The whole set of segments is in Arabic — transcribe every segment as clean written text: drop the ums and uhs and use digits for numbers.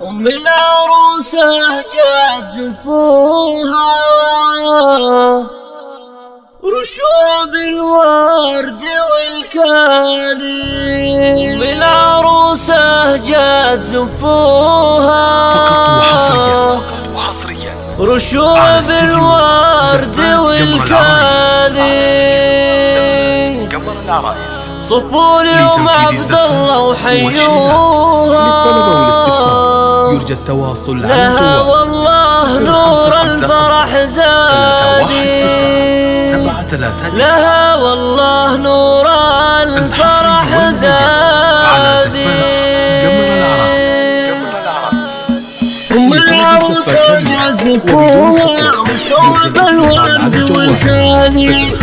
أم العروسة جات زفوها رشوب الورد والكاذب. أم العروسة جات زفوها وحصريا رشوب الورد والكاذب. قمر العرايس صفوا اليوم عبد الله وحيوها. للطلب والاستفسار يرجى التواصل على لها الجوال والله نور الفرح زادي. لها والله نور الفرح زادي. أم العروسة جات زفوها رشوب الورد والكاذب.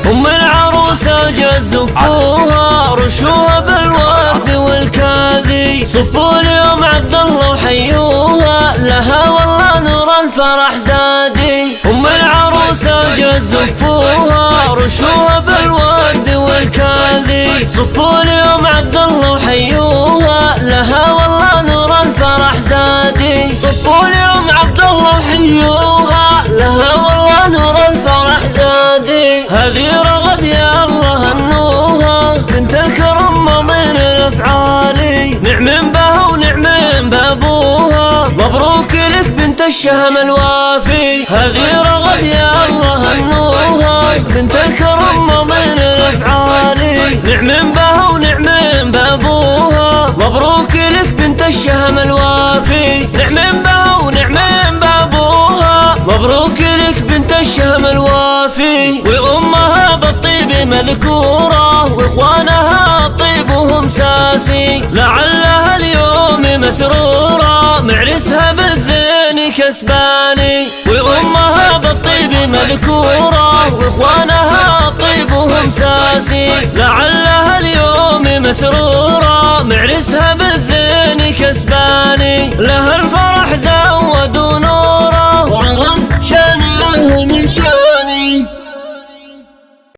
أم العروسة جات زفوها رشوب الورد والكاذي. صفوا اليوم عبد الله وحيوها. لها والله نور الفرح زادي. أم العروسة جات زفوها رشوب الورد والكاذي. صفوا اليوم عبد الله وحيوها. لها والله نور الفرح زادي. صفوا اليوم عبد الله وحيوها. لها والله نور الفرح زادي. هذه رغد يا الله هنوها بنت الكرم مضين الافعالي. نعم بها ونعم بابوها. مبروك لك بنت الشهم الوافي. هذه رغد يا الله هنوها بنت الكرم مضين الافعالي. نعم بها ونعم بابوها. مبروك لك بنت الشهم الوافي. نعم بها ونعم بابوها. مبروك لك بنت الشهم الوافي. وأمها بالطيب مذكورة وإخوانها طيبهم ساسي. لعلها اليوم مسرورة معرسها بالزين كسباني. وأمها بالطيب مذكورة وإخوانها طيبهم ساسي. لعلها اليوم مسرورة معرسها بالزين كسباني.